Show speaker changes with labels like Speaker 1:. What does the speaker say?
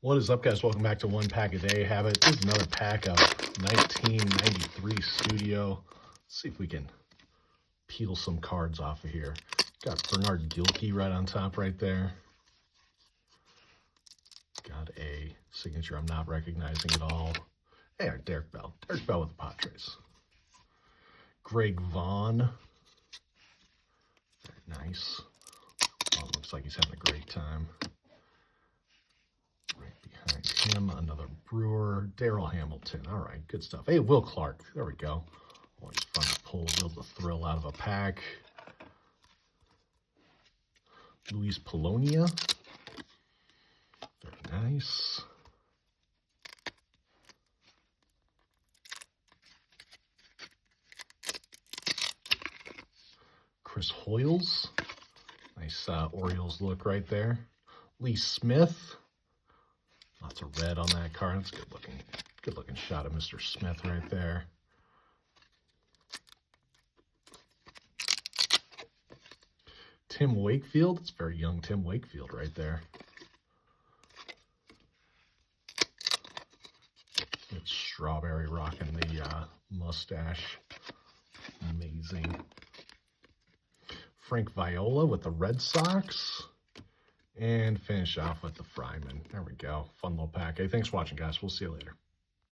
Speaker 1: What is up, guys? Welcome back to One Pack a Day Habit. This is another pack of 1993 Studio. Let's see if we can peel some cards off of here. Got Bernard Gilkey right on top right there. Got a signature I'm not recognizing at all. Hey, Derek Bell. Derek Bell with the Padres. Greg Vaughn. Very nice. Oh, looks like he's having a great time. Right behind him, another Brewer, Darryl Hamilton. All right, good stuff. Hey, Will Clark. There we go. Always fun to pull the thrill out of a pack. Luis Polonia. Very nice. Chris Hoyles. Nice Orioles look right there. Lee Smith. Lots of red on that card. That's good looking shot of Mr. Smith right there. Tim Wakefield. It's very young Tim Wakefield right there. It's Strawberry rocking the mustache. Amazing. Frank Viola with the Red Sox. And finish off with the Fryman. There we go. Fun little pack. Hey, thanks for watching, guys. We'll see you later.